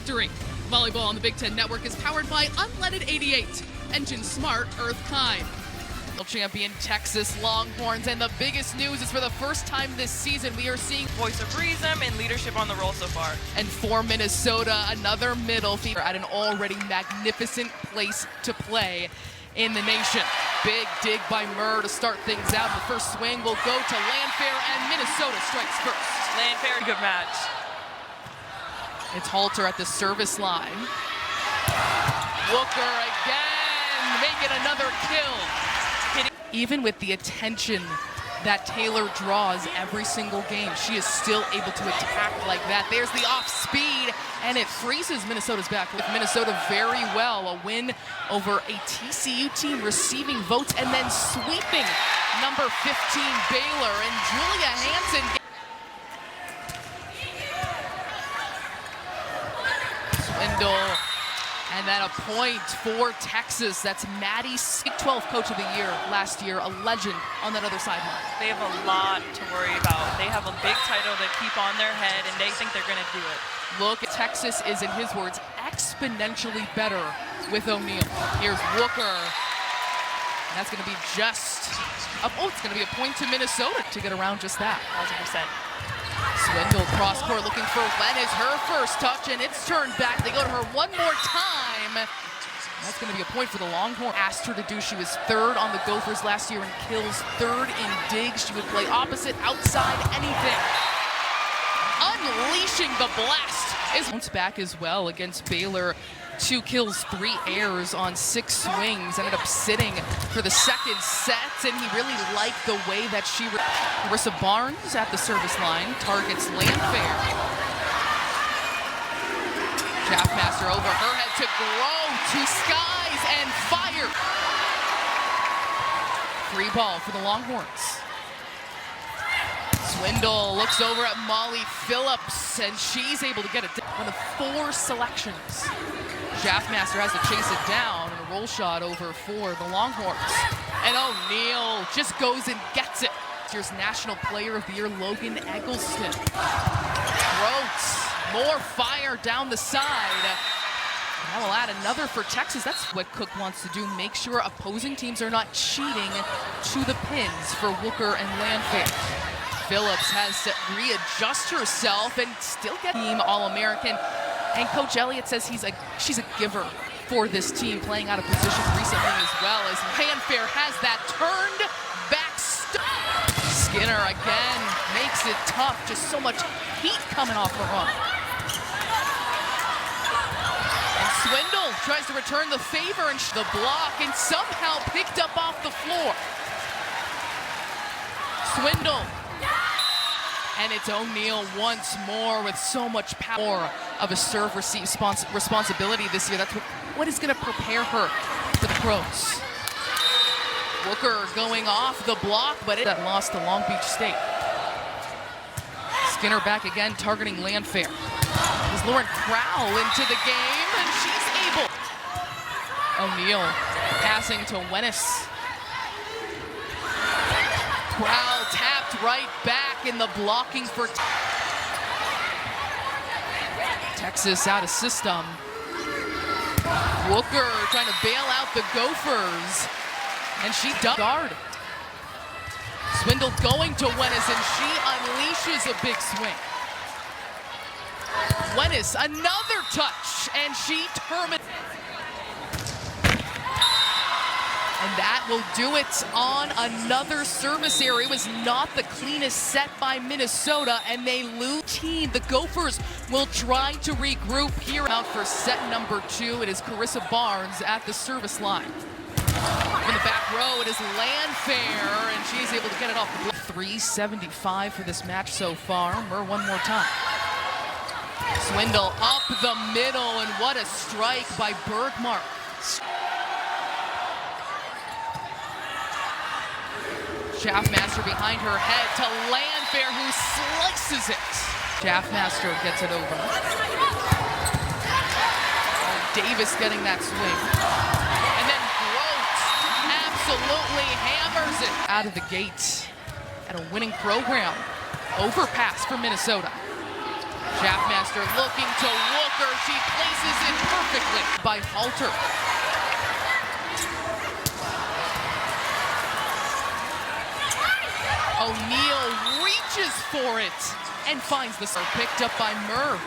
victory. Volleyball on the Big Ten Network is powered by Unleaded 88, Engine Smart, Earth Kind. Champion Texas Longhorns, and the biggest news is for the first time this season we are seeing voice of reason and leadership on the roll so far. And for Minnesota, another middle feeder at an already magnificent place to play in the nation. Big dig by Murr to start things out. The first swing will go to Landfair, and Minnesota strikes first. Landfair, good match. It's Halter at the service line. Wooker again, making another kill. Even with the attention that Taylor draws every single game, she is still able to attack like that. There's the off speed, and it freezes Minnesota's back. With Minnesota very well, a win over a TCU team receiving votes and then sweeping number 15 Baylor, and Julia Hansen. Swindle. And then a point for Texas. That's Maddie, Big 12 Coach of the Year last year, a legend on that other sideline. They have a lot to worry about. They have a big title to keep on their head, and they think they're going to do it. Look, Texas is, in his words, exponentially better with O'Neal. Here's Wooker. And that's going to be just, it's going to be a point to Minnesota to get around just that. 1,000%. Swindle cross court looking for Wen, is her first touch, and it's turned back. They go to her one more time. That's going to be a point for the Longhorn. Asked her to do. She was third on the Gophers last year in kills, third in digs. She would play opposite, outside, anything. Unleashing the blast is bounce back as well against Baylor. 2 kills, 3 airs on 6 swings. Ended up sitting for the second set, and he really liked the way that she... Carissa Barnes at the service line targets Landfair. Schaffmaster over her head to Grow, to skies, and fire. Free ball for the Longhorns. Swindle looks over at Molly Phillips, and she's able to get it. One of 4 selections. Schaffmaster has to chase it down, and a roll shot over for the Longhorns. And O'Neal just goes and gets it. Here's National Player of the Year Logan Eggleston. Throats, more fire down the side. That will add another for Texas. That's what Cook wants to do, make sure opposing teams are not cheating to the pins for Wooker and Landfair. Phillips has to readjust herself and still get team All-American. And Coach Elliott says she's a giver for this team, playing out of position recently as well, as Landfair has that turned back stop. Skinner again makes it tough, just so much heat coming off her run. And Swindle tries to return the favor, and the block, and somehow picked up off the floor. Swindle. And it's O'Neal once more with so much power of a serve receive responsibility this year. That's what is going to prepare her for the pros. Wooker going off the block, but that lost to Long Beach State. Skinner back again, targeting Landfair. There's Lauren Crowell into the game, and she's able. O'Neal passing to Wennis. Crowell tapped right back in the blocking for Texas out of system. Wooker trying to bail out the Gophers, and she does guard. Swindle going to Wennis, and she unleashes a big swing. Wennis, another touch, and she terminates. And that will do it on another service area. It was not the cleanest set by Minnesota, and they lose. The Gophers will try to regroup here. Out for set number 2, it is Carissa Barnes at the service line. In the back row, it is Landfair, and she's able to get it off the block. 375 for this match so far. Murr one more time. Swindle up the middle, and what a strike by Bergmark. Schaffmaster behind her head to Landfair, who slices it. Schaffmaster gets it over. Davis getting that swing. And then Grote absolutely hammers it out of the gate at a winning program. Overpass for Minnesota. Schaffmaster looking to look Walker, she places it perfectly by Halter. O'Neal reaches for it and finds the serve picked up by Murr.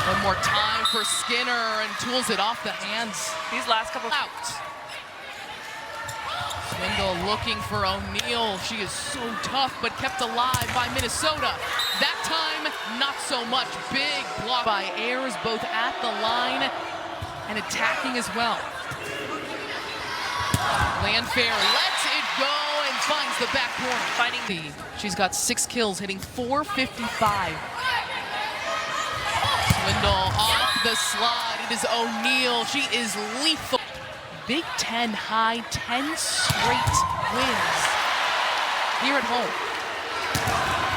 One more time for Skinner and tools it off the hands. These last couple Out. Swindle looking for O'Neal. She is so tough, but kept alive by Minnesota. That time, not so much. Big block by Ayers, both at the line and attacking as well. Landfair lets it go and finds the back corner. Finding the. She's got 6 kills, hitting .455. Swindle off the slide. It is O'Neal. She is lethal. Big Ten high, 10 straight wins here at home.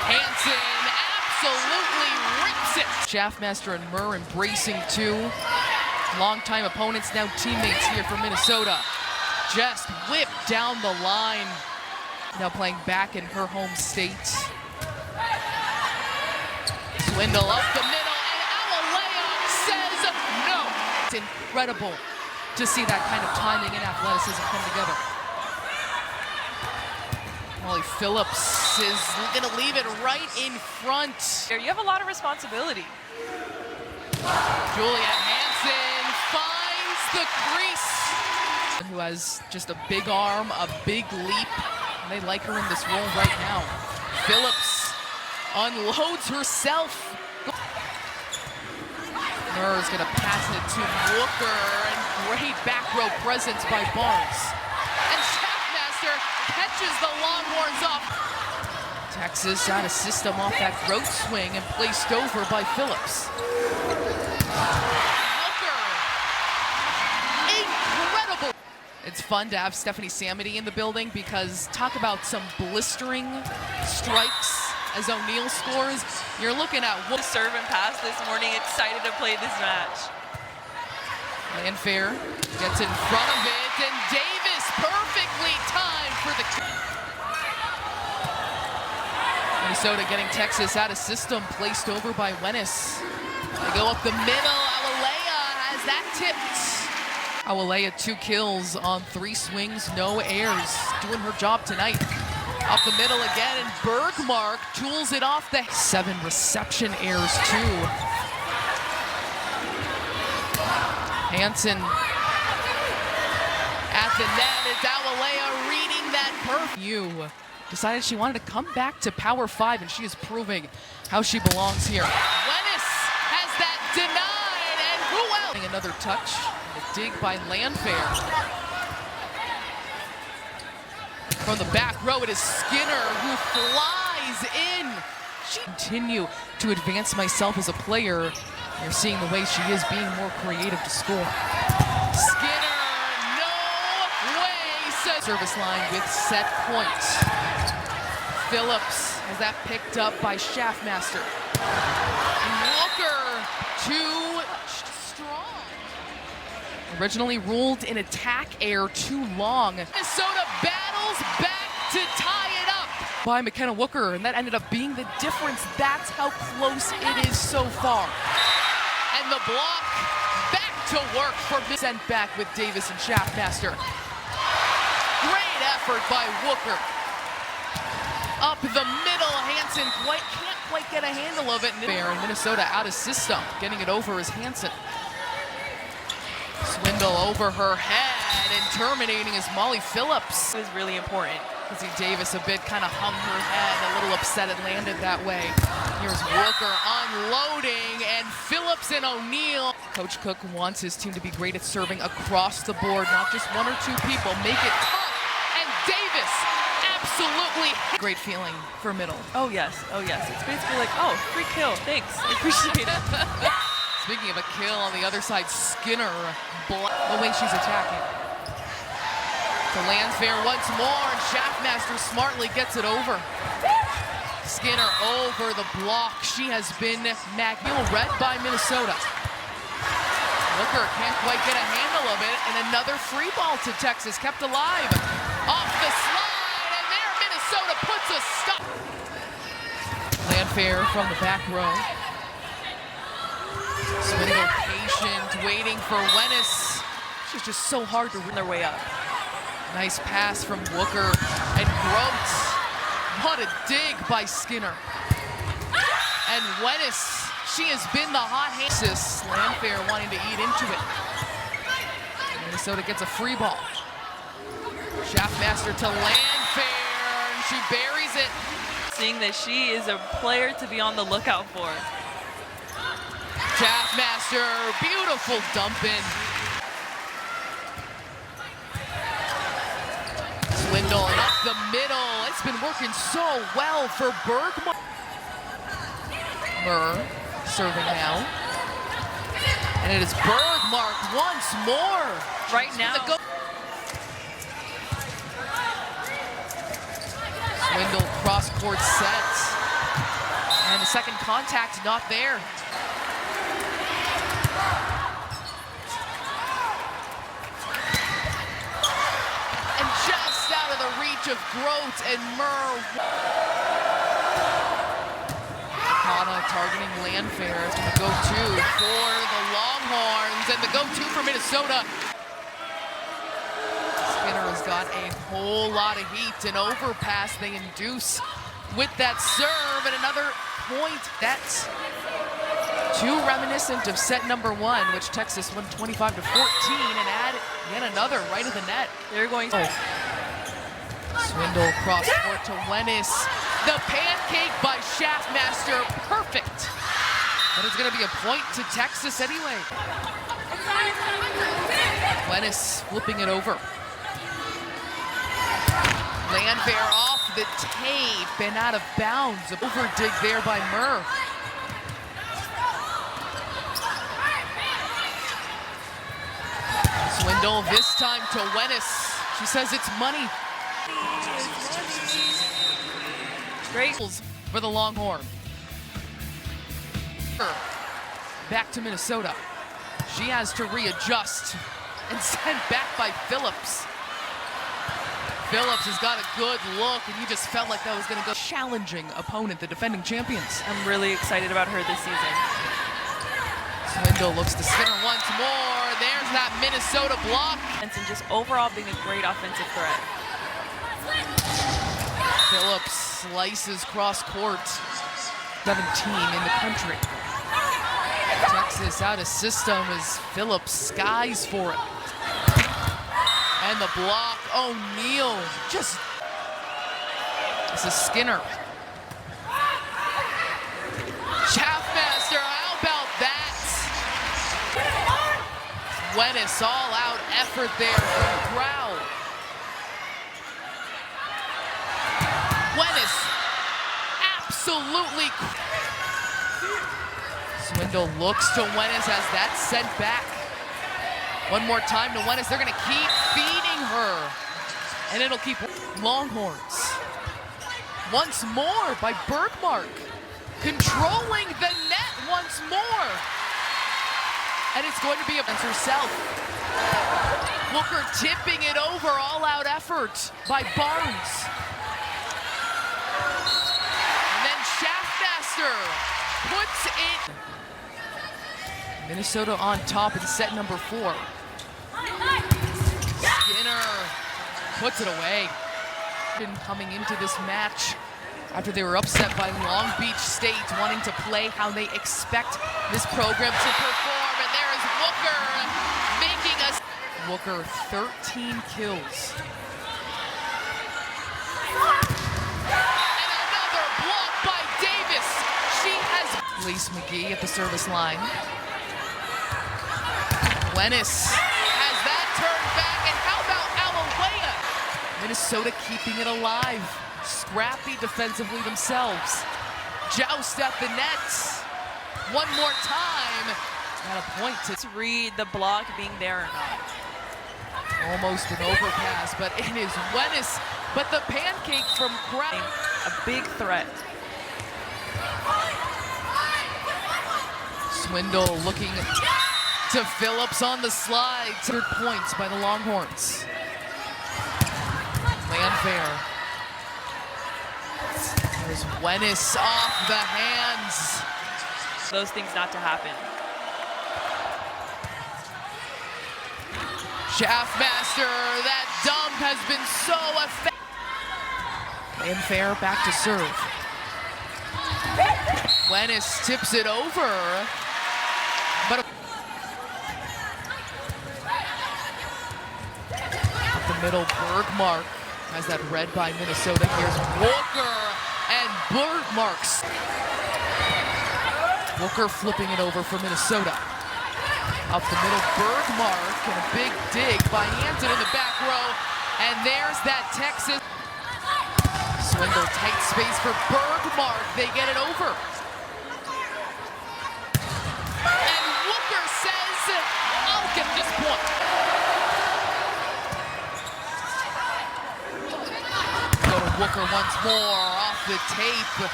Hansen absolutely rips it. Schaffmaster and Murr embracing two. Longtime opponents, now teammates here from Minnesota. Just whipped down the line. Now playing back in her home state. Swindle up the middle, and Awalea says no. It's incredible to see that kind of timing and athleticism come together. Molly Phillips is gonna leave it right in front. You have a lot of responsibility. Julia Hansen finds the crease. Who has just a big arm, a big leap. And they like her in this role right now. Phillips unloads herself. Murr is gonna pass it to Walker, and great back row presence by Barnes. And Schaffmaster catches the Longhorns up. Texas out of system off that throat swing and placed over by Phillips. Walker, incredible. It's fun to have Stephanie Samity in the building because talk about some blistering strikes. As O'Neal scores, you're looking at The serve and pass this morning, excited to play this match. Landfair gets in front of it, and Davis perfectly timed for the. Minnesota getting Texas out of system, placed over by Wennis. They go up the middle. Awalea has that tipped. Awalea 2 kills on 3 swings, no airs. Doing her job tonight. Up the middle again, and Bergmark tools it off the 7 reception errors too. Hansen at the net. It's Awalea reading that perfect. Decided she wanted to come back to Power 5, and she is proving how she belongs here. Wennis has that denied, and who else? Another touch, and a dig by Landfair. From the back row, it is Skinner who flies in. She continue to advance myself as a player. You're seeing the way she is being more creative to score. Skinner, no way. Service line with set points. Phillips has that picked up by Schaffmaster. Walker, too strong. Originally ruled in attack air too long. Minnesota battles back to tie it up by McKenna Wooker, and that ended up being the difference. That's how close it is so far. And the block back to work for sent back with Davis and Schaffmaster. Great effort by Wooker. Up the middle, Hansen can't quite get a handle of it. And Minnesota out of system. Getting it over is Hansen. Swindle over her head, and terminating is Molly Phillips. It was really important. See Davis a bit kind of hung her head, a little upset it landed that way. Here's Walker unloading, and Phillips and O'Neal. Coach Cook wants his team to be great at serving across the board, not just 1 or 2 people. Make it tough, and Davis absolutely. Great feeling for middle. Oh yes, It's basically like, oh, free kill, thanks, I appreciate it. Speaking of a kill on the other side, Skinner, the way she's attacking. To Landfair once more, and Schaffmaster smartly gets it over. Skinner over the block. She has been read by Minnesota. Looker can't quite get a handle of it, and another free ball to Texas, kept alive. Off the slide, and there Minnesota puts a stop. Landfair from the back row. Swindle patient, waiting for Wennis. She's just so hard to win their way up. Nice pass from Wooker and Grote. What a dig by Skinner. And Wennis, she has been the hot hand. Landfair wanting to eat into it. Minnesota gets a free ball. Schaffmaster to Landfair, and she buries it. Seeing that she is a player to be on the lookout for. Schaffmaster, beautiful dump in. Swindle and up the middle. It's been working so well for Bergmark. Murr serving now. And it is Bergmark once more. Right now. Swindle cross-court set. And the second contact not there. And just out of the reach of Grote and Murr. Kana targeting Landfair is going to go to for the Longhorns, and the go-to for Minnesota. Skinner has got a whole lot of heat. An overpass they induce with that serve, and another point. That's too reminiscent of set number one, which Texas won 25-14, and add yet another right at the net. They're going to. Swindle cross court to Wennis. The pancake by Schaffmaster, perfect. But it's going to be a point to Texas anyway. Wennis flipping it over. Landfair off the tape and out of bounds. Over dig there by Murr. Swindle this time to Wennis. She says it's money. Great for the Longhorn. Back to Minnesota. She has to readjust and sent back by Phillips. Phillips has got a good look, and you just felt like that was going to go. Challenging opponent, the defending champions. I'm really excited about her this season. Swindle looks to Skinner once more. There's that Minnesota block. And just overall being a great offensive threat. Phillips slices cross court. 17 in the country. Texas out of system as Phillips skies for it. And the block, O'Neal just. This is Skinner. Schaffmaster, how about that? Wennis, all out effort there from the crowd. Wennis, absolutely. Swindle looks to Wennis as that's sent back. One more time to Wennis. They're going to keep feeding her. And it'll keep Longhorns. Once more by Bergmark. Controlling the net once more. And it's going to be against herself. Wooker tipping it over. All-out effort by Barnes. And then Schaffmaster puts it. Minnesota on top in set number 4. Skinner puts it away. Been coming into this match after they were upset by Long Beach State, wanting to play how they expect this program to perform. And there is Wooker making us. Wooker, 13 kills. And another block by Davis. She has Lacey McGee at the service line. Wennis has that turned back, and how about Alawaya? Minnesota keeping it alive. Scrappy defensively themselves. Joust at the nets. One more time. Got a point to read the block being there or not. Almost an overpass, but it is Wennis. But the pancake from crowd. A big threat. Swindle looking to Phillips on the slide. 3 points by the Longhorns. Landfair. There's Wenis off the hands. Those things not to happen. Schaffmaster, that dump has been so effective. And fair, back to serve. Wenis tips it over, but up the middle, Bergmark has that read by Minnesota. Here's Walker and Bergmarks. Walker flipping it over for Minnesota. Up the middle, Bergmark, and a big dig by Hampton in the back row. And there's that Texas. Swindle, tight space for Bergmark. They get it over. And Walker says, I'll get this point. Go to Walker once more, off the tape.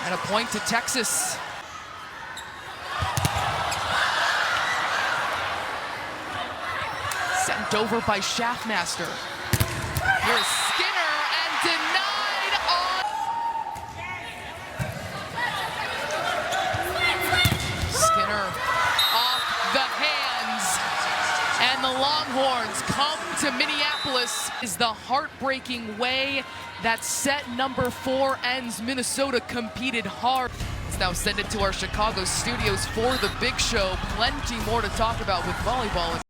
And a point to Texas. Sent over by Schaffmaster. Here's Skinner and denied on. Skinner off the hands. And the Longhorns come to Minneapolis. Is the heartbreaking way that set number 4 ends. Minnesota competed hard. Let's now send it to our Chicago studios for the big show. Plenty more to talk about with volleyball.